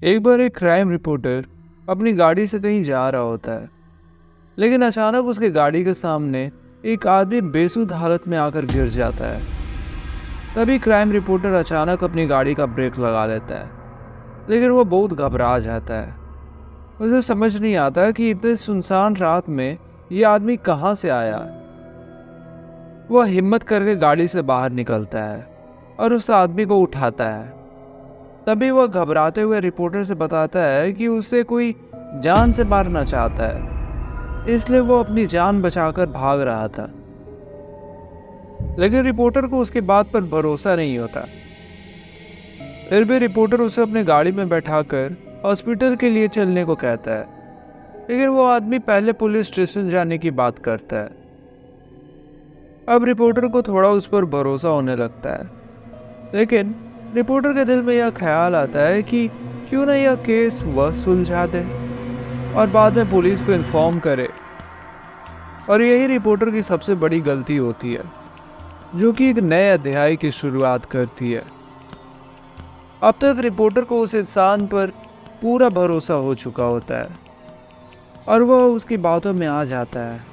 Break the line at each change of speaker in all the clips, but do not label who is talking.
एक बार एक crime reporter अपनी गाड़ी से कहीं जा रहा होता है, लेकिन अचानक उसकी गाड़ी के सामने एक आदमी बेसुध हालत में आकर गिर जाता है। तभी क्राइम रिपोर्टर अचानक अपनी गाड़ी का ब्रेक लगा लेता है, लेकिन वो बहुत घबरा जाता है। उसे समझ नहीं आता कि इतने सुनसान रात में ये आदमी कहाँ से आया। वह हिम्मत करके गाड़ी से बाहर निकलता है और उस आदमी को उठाता है। तभी वह घबराते हुए रिपोर्टर से बताता है कि उसे कोई जान से मारना चाहता है, इसलिए वो अपनी जान बचाकर भाग रहा था। लेकिन रिपोर्टर को उसकी बात पर भरोसा नहीं होता। फिर भी रिपोर्टर उसे अपनी गाड़ी में बैठाकर हॉस्पिटल के लिए चलने को कहता है, लेकिन वो आदमी पहले पुलिस स्टेशन जाने की बात करता है। अब रिपोर्टर को थोड़ा उस पर भरोसा होने लगता है, लेकिन रिपोर्टर के दिल में यह ख्याल आता है कि क्यों ना यह केस वह सुलझा दे और बाद में पुलिस को इन्फॉर्म करे। और यही रिपोर्टर की सबसे बड़ी गलती होती है, जो कि एक नए अध्याय की शुरुआत करती है। अब तक रिपोर्टर को उस इंसान पर पूरा भरोसा हो चुका होता है और वह उसकी बातों में आ जाता है।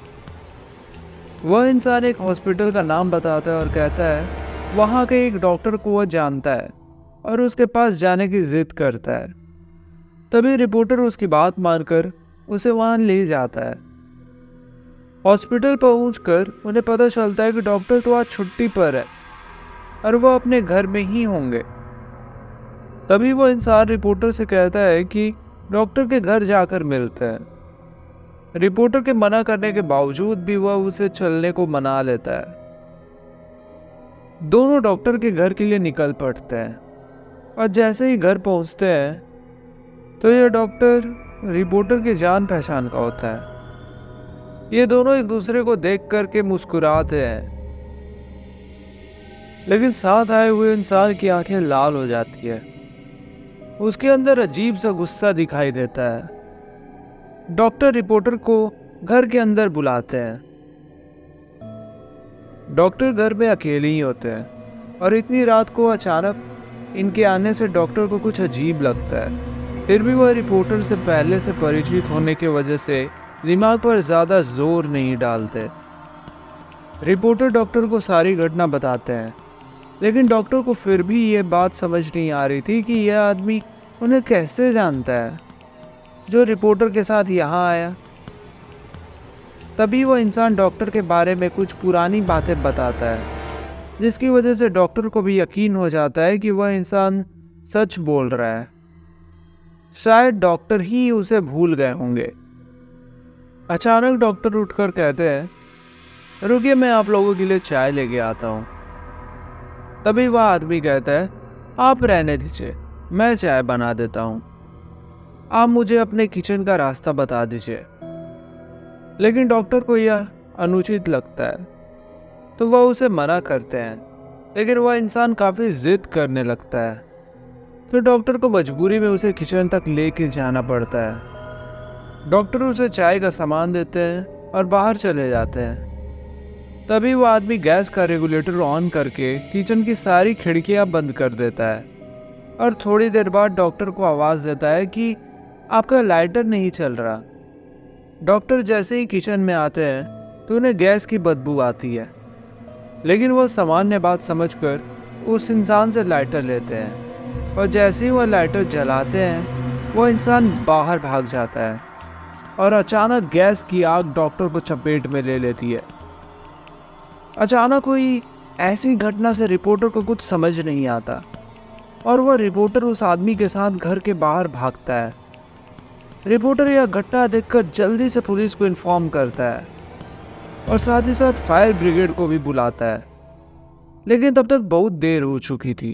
वह इंसान एक हॉस्पिटल का नाम बताता है और कहता है वहाँ के एक डॉक्टर को वह जानता है और उसके पास जाने की जिद करता है। तभी रिपोर्टर उसकी बात मानकर उसे वहाँ ले जाता है। हॉस्पिटल पहुंचकर उन्हें पता चलता है कि डॉक्टर तो आज छुट्टी पर है और वह अपने घर में ही होंगे। तभी वो इंसान रिपोर्टर से कहता है कि डॉक्टर के घर जाकर मिलते हैं। रिपोर्टर के मना करने के बावजूद भी वह उसे चलने को मना लेता है। दोनों डॉक्टर के घर के लिए निकल पड़ते हैं और जैसे ही घर पहुंचते हैं तो यह डॉक्टर रिपोर्टर की जान पहचान का होता है। ये दोनों एक दूसरे को देख करके मुस्कुराते हैं, लेकिन साथ आए हुए इंसान की आंखें लाल हो जाती है। उसके अंदर अजीब सा गुस्सा दिखाई देता है। डॉक्टर रिपोर्टर को घर के अंदर बुलाते हैं। डॉक्टर घर में अकेले ही होते हैं और इतनी रात को अचानक इनके आने से डॉक्टर को कुछ अजीब लगता है। फिर भी वह रिपोर्टर से पहले से परिचित होने की वजह से दिमाग पर ज़्यादा जोर नहीं डालते। रिपोर्टर डॉक्टर को सारी घटना बताते हैं, लेकिन डॉक्टर को फिर भी ये बात समझ नहीं आ रही थी कि यह आदमी उन्हें कैसे जानता है जो रिपोर्टर के साथ यहाँ आया। तभी वह इंसान डॉक्टर के बारे में कुछ पुरानी बातें बताता है, जिसकी वजह से डॉक्टर को भी यकीन हो जाता है कि वह इंसान सच बोल रहा है। शायद डॉक्टर ही उसे भूल गए होंगे। अचानक डॉक्टर उठकर कहते हैं, रुकिए मैं आप लोगों के लिए चाय लेके आता हूँ। तभी वह आदमी कहता है, आप रहने दीजिए, मैं चाय बना देता हूँ। आप मुझे अपने किचन का रास्ता बता दीजिए। लेकिन डॉक्टर को यह अनुचित लगता है, तो वह उसे मना करते हैं, लेकिन वह इंसान काफ़ी जिद करने लगता है, तो डॉक्टर को मजबूरी में उसे किचन तक लेके जाना पड़ता है। डॉक्टर उसे चाय का सामान देते हैं और बाहर चले जाते हैं। तभी वो आदमी गैस का रेगुलेटर ऑन करके किचन की सारी खिड़कियां बंद कर देता है और थोड़ी देर बाद डॉक्टर को आवाज़ देता है कि आपका लाइटर नहीं चल रहा। डॉक्टर जैसे ही किचन में आते हैं तो उन्हें गैस की बदबू आती है, लेकिन वो सामान्य बात समझकर उस इंसान से लाइटर लेते हैं और जैसे ही वह लाइटर जलाते हैं वो इंसान बाहर भाग जाता है और अचानक गैस की आग डॉक्टर को चपेट में ले लेती है। अचानक हुई ऐसी घटना से रिपोर्टर को कुछ समझ नहीं आता और वह रिपोर्टर उस आदमी के साथ घर के बाहर भागता है। रिपोर्टर यह घटना देखकर जल्दी से पुलिस को इन्फॉर्म करता है और साथ ही साथ फायर ब्रिगेड को भी बुलाता है, लेकिन तब तक बहुत देर हो चुकी थी।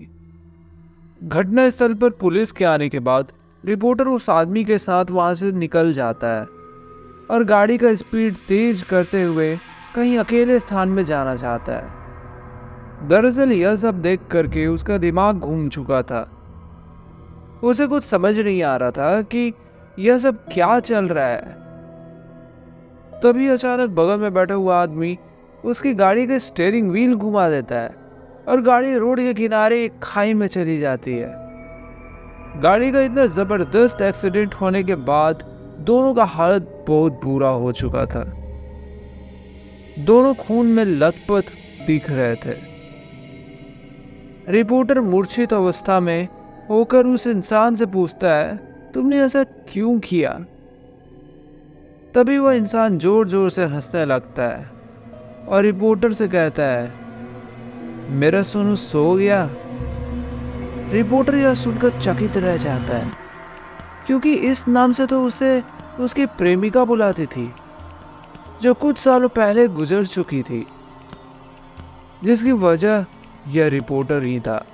घटनास्थल पर पुलिस के आने के बाद रिपोर्टर उस आदमी के साथ वहां से निकल जाता है और गाड़ी का स्पीड तेज करते हुए कहीं अकेले स्थान में जाना चाहता है। दरअसल यह सब देख करके उसका दिमाग घूम चुका था। उसे कुछ समझ नहीं आ रहा था कि यह सब क्या चल रहा है। तभी अचानक बगल में बैठा हुआ आदमी उसकी गाड़ी का स्टीयरिंग व्हील घुमा देता है और गाड़ी रोड के किनारे एक खाई में चली जाती है। गाड़ी का इतना जबरदस्त एक्सीडेंट होने के बाद दोनों का हालत बहुत बुरा हो चुका था। दोनों खून में लथपथ दिख रहे थे। रिपोर्टर मूर्छित अवस्था में होकर उस इंसान से पूछता है, तुमने ऐसा क्यों किया? तभी वह इंसान जोर जोर से हंसने लगता है और रिपोर्टर से कहता है, मेरा सोनू सो गया। रिपोर्टर यह सुनकर चकित रह जाता है, क्योंकि इस नाम से तो उसे उसकी प्रेमिका बुलाती थी, जो कुछ सालों पहले गुजर चुकी थी, जिसकी वजह यह रिपोर्टर ही था,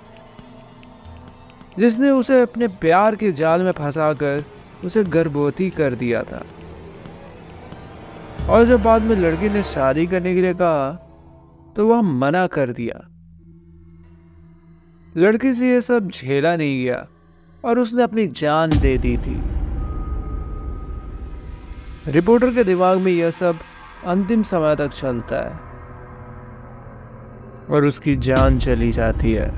जिसने उसे अपने प्यार के जाल में फंसाकर उसे गर्भवती कर दिया था। और जब बाद में लड़की ने शादी करने के लिए कहा तो वह मना कर दिया। लड़की से यह सब झेला नहीं गया और उसने अपनी जान दे दी थी। रिपोर्टर के दिमाग में यह सब अंतिम समय तक चलता है और उसकी जान चली जाती है।